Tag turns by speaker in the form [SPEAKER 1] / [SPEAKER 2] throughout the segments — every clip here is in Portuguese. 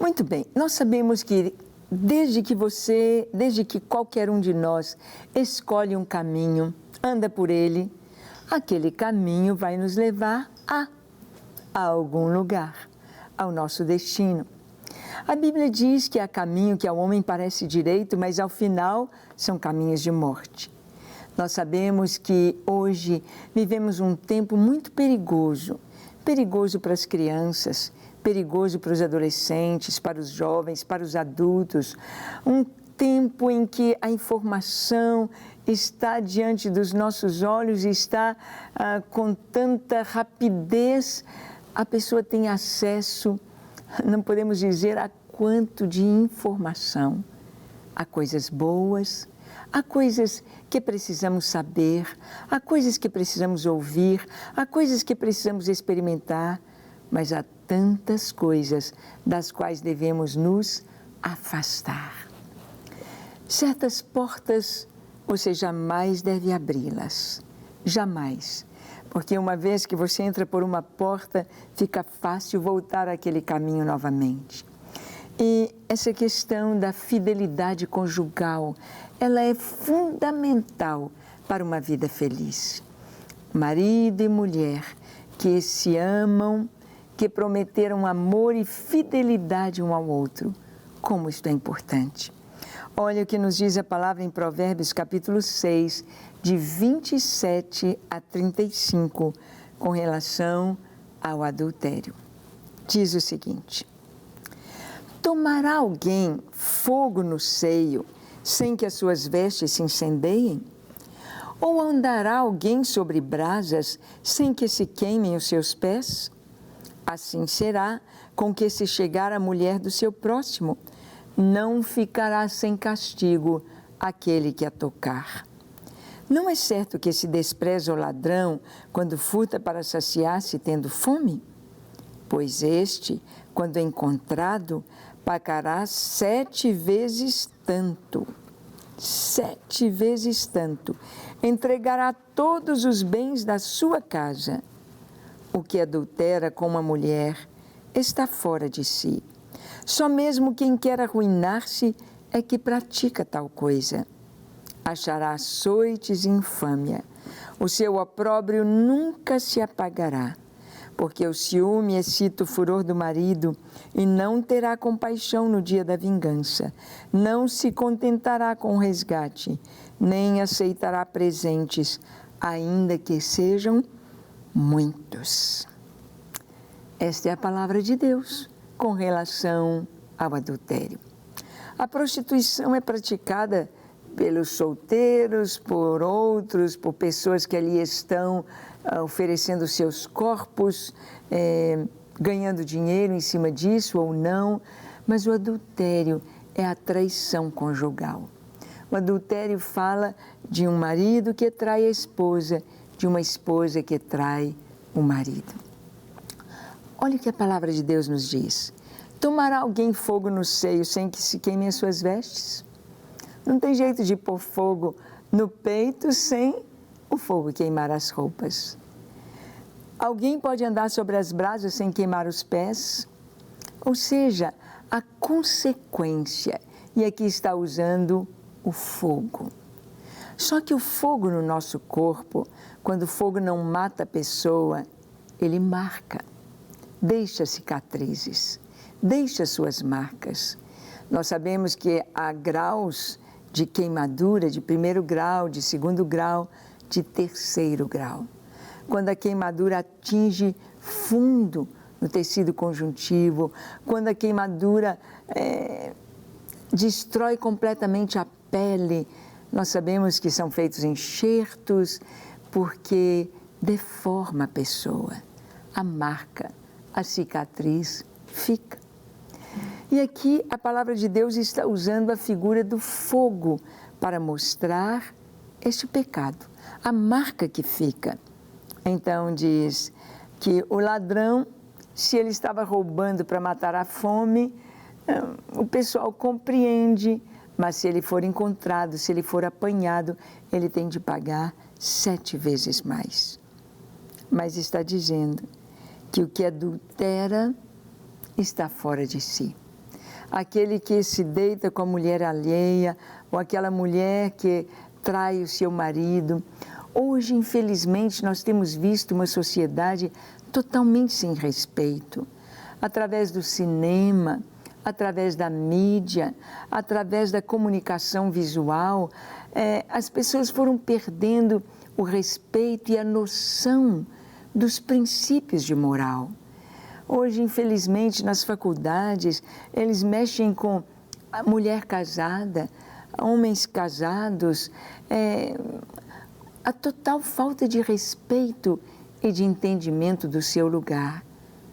[SPEAKER 1] Muito bem, nós sabemos que desde que qualquer um de nós escolhe um caminho, anda por ele, aquele caminho vai nos levar a algum lugar, ao nosso destino. A Bíblia diz que há caminho que ao homem parece direito, mas ao final são caminhos de morte. Nós sabemos que hoje vivemos um tempo muito perigoso, perigoso para as crianças, perigoso para os adolescentes, para os jovens, para os adultos. Um tempo em que a informação está diante dos nossos olhos e está com tanta rapidez, a pessoa tem acesso, não podemos dizer a quanto de informação, há coisas boas, há coisas que precisamos saber, há coisas que precisamos ouvir, há coisas que precisamos experimentar, mas há tantas coisas das quais devemos nos afastar. Certas portas você jamais deve abri-las, jamais. Porque uma vez que você entra por uma porta, fica fácil voltar àquele caminho novamente. E essa questão da fidelidade conjugal, ela é fundamental para uma vida feliz. Marido e mulher que se amam, que prometeram amor e fidelidade um ao outro. Como isto é importante. Olha o que nos diz a palavra em Provérbios, capítulo 6, de 27 a 35, com relação ao adultério. Diz o seguinte: tomará alguém fogo no seio, sem que as suas vestes se incendeiem? Ou andará alguém sobre brasas, sem que se queimem os seus pés? Assim será com que se chegar a mulher do seu próximo, não ficará sem castigo aquele que a tocar. Não é certo que se despreza o ladrão quando furta para saciar-se tendo fome? Pois este, quando encontrado, pagará 7 vezes tanto. 7 vezes tanto. Entregará todos os bens da sua casa. O que adultera com uma mulher está fora de si. Só mesmo quem quer arruinar-se é que pratica tal coisa. Achará açoites e infâmia. O seu opróbrio nunca se apagará, porque o ciúme excita o furor do marido e não terá compaixão no dia da vingança. Não se contentará com o resgate, nem aceitará presentes, ainda que sejam muitos. Esta é a palavra de Deus com relação ao adultério. A prostituição é praticada pelos solteiros, por outros, por pessoas que ali estão oferecendo seus corpos, ganhando dinheiro em cima disso ou não, mas o adultério é a traição conjugal. O adultério fala de um marido que trai a esposa, de uma esposa que trai o marido. Olha o que a palavra de Deus nos diz. Tomará alguém fogo no seio sem que se queimem as suas vestes? Não tem jeito de pôr fogo no peito sem o fogo queimar as roupas. Alguém pode andar sobre as brasas sem queimar os pés? Ou seja, a consequência, e aqui está usando o fogo. Só que o fogo no nosso corpo, quando o fogo não mata a pessoa, ele marca, deixa cicatrizes, deixa suas marcas. Nós sabemos que há graus de queimadura de 1º grau, de 2º grau, de 3º grau. Quando a queimadura atinge fundo no tecido conjuntivo, quando a queimadura destrói completamente a pele, nós sabemos que são feitos enxertos, porque deforma a pessoa, a marca, a cicatriz fica. E aqui a palavra de Deus está usando a figura do fogo para mostrar este pecado, a marca que fica. Então diz que o ladrão, se ele estava roubando para matar a fome, o pessoal compreende, mas se ele for encontrado, se ele for apanhado, ele tem de pagar 7 vezes mais. Mas está dizendo que o que adultera está fora de si. aquele que se deita com a mulher alheia, ou aquela mulher que trai o seu marido. Hoje, infelizmente, nós temos visto uma sociedade totalmente sem respeito. Através do cinema, através da mídia, através da comunicação visual, as pessoas foram perdendo o respeito e a noção dos princípios de moral. Hoje, infelizmente, nas faculdades, eles mexem com a mulher casada, homens casados, a total falta de respeito e de entendimento do seu lugar,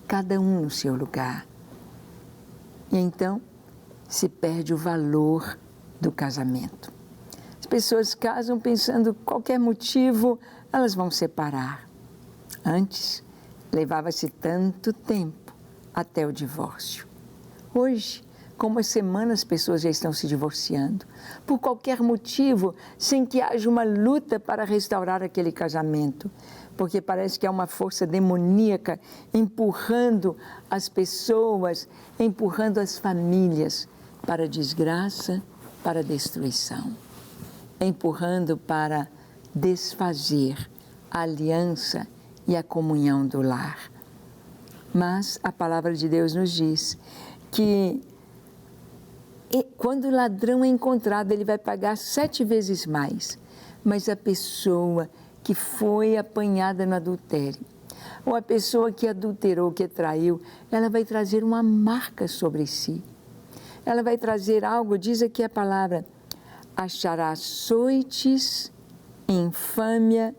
[SPEAKER 1] cada um no seu lugar. E então se perde o valor do casamento. As pessoas casam pensando qualquer motivo, elas vão separar. Antes, levava-se tanto tempo até o divórcio. Hoje, com uma semana, as pessoas já estão se divorciando. Por qualquer motivo, sem que haja uma luta para restaurar aquele casamento. Porque parece que há uma força demoníaca empurrando as pessoas, empurrando as famílias para a desgraça, para a destruição. Empurrando para desfazer a aliança e a comunhão do lar. Mas a palavra de Deus nos diz que quando o ladrão é encontrado, ele vai pagar 7 vezes mais. Mas a pessoa que foi apanhada no adultério, ou a pessoa que adulterou, que traiu, ela vai trazer uma marca sobre si. Ela vai trazer algo, diz aqui a palavra, achará açoites, infâmia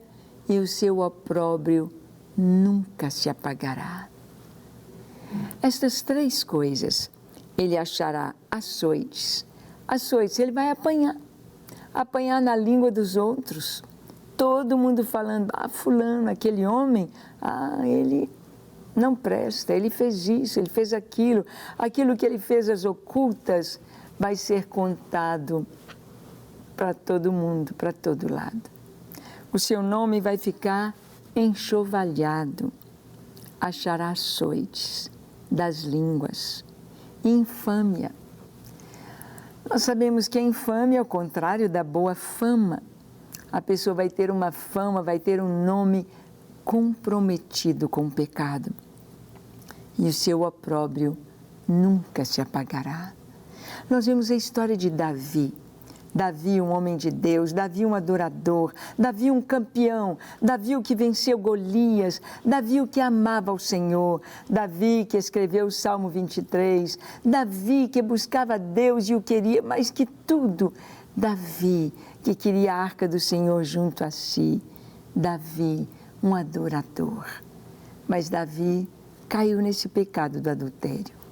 [SPEAKER 1] e o seu opróbrio nunca se apagará. Estas 3 coisas, ele achará açoites. Açoites, ele vai apanhar na língua dos outros. Todo mundo falando, fulano, aquele homem, ele não presta, ele fez isso, ele fez aquilo. Aquilo que ele fez às ocultas vai ser contado para todo mundo, para todo lado. O seu nome vai ficar enxovalhado. Achará açoites das línguas. Infâmia. Nós sabemos que a infâmia é o contrário da boa fama. A pessoa vai ter uma fama, vai ter um nome comprometido com o pecado. E o seu opróbrio nunca se apagará. Nós vemos a história de Davi. Davi, um homem de Deus, Davi, um adorador, Davi, um campeão, Davi, o que venceu Golias, Davi, o que amava o Senhor, Davi, que escreveu o Salmo 23, Davi, que buscava Deus e o queria mais que tudo, Davi, que queria a arca do Senhor junto a si, Davi, um adorador. Mas Davi caiu nesse pecado do adultério.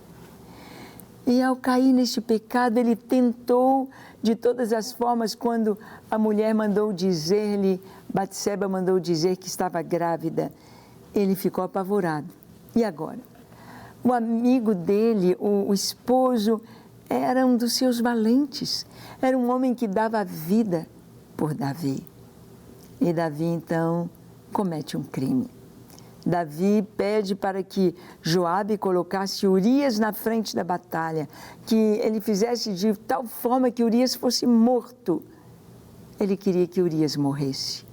[SPEAKER 1] E ao cair neste pecado, ele tentou de todas as formas, quando a mulher mandou dizer-lhe, Batseba mandou dizer que estava grávida, ele ficou apavorado. E agora? O amigo dele, o esposo, era um dos seus valentes, era um homem que dava a vida por Davi. E Davi, então, comete um crime. Davi pede para que Joabe colocasse Urias na frente da batalha, que ele fizesse de tal forma que Urias fosse morto. Ele queria que Urias morresse,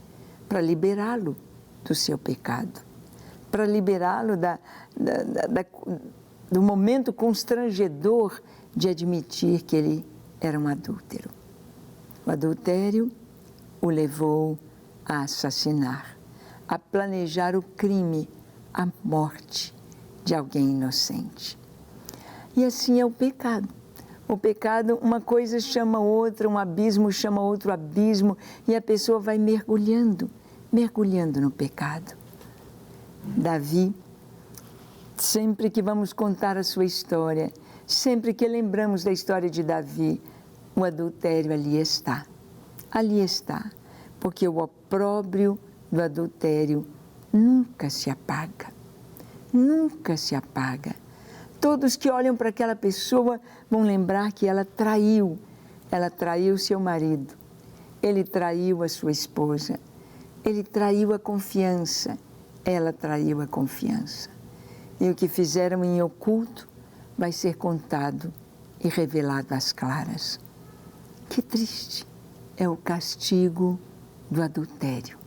[SPEAKER 1] para liberá-lo do seu pecado, para liberá-lo do momento constrangedor de admitir que ele era um adúltero. O adultério o levou a assassinar, a planejar o crime, a morte de alguém inocente. E assim é o pecado. O pecado, uma coisa chama outra, um abismo chama outro abismo, e a pessoa vai mergulhando no pecado. Davi, sempre que vamos contar a sua história, sempre que lembramos da história de Davi, o adultério ali está, porque o opróbrio do adultério nunca se apaga, nunca se apaga. Todos que olham para aquela pessoa vão lembrar que ela traiu seu marido, ele traiu a sua esposa, ele traiu a confiança, ela traiu a confiança. E o que fizeram em oculto vai ser contado e revelado às claras. Que triste é o castigo do adultério.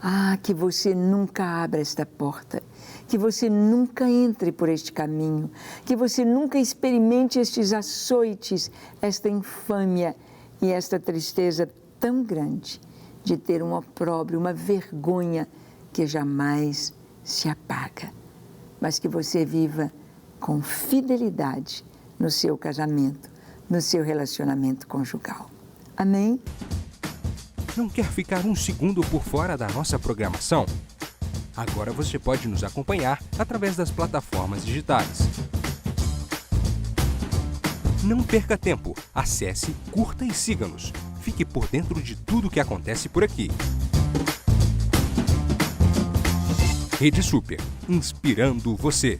[SPEAKER 1] Ah, que você nunca abra esta porta, que você nunca entre por este caminho, que você nunca experimente estes açoites, esta infâmia e esta tristeza tão grande de ter um opróbrio, uma vergonha que jamais se apaga, mas que você viva com fidelidade no seu casamento, no seu relacionamento conjugal. Amém?
[SPEAKER 2] Não quer ficar um segundo por fora da nossa programação? Agora você pode nos acompanhar através das plataformas digitais. Não perca tempo, acesse, curta e siga-nos. Fique por dentro de tudo o que acontece por aqui. Rede Super, inspirando você.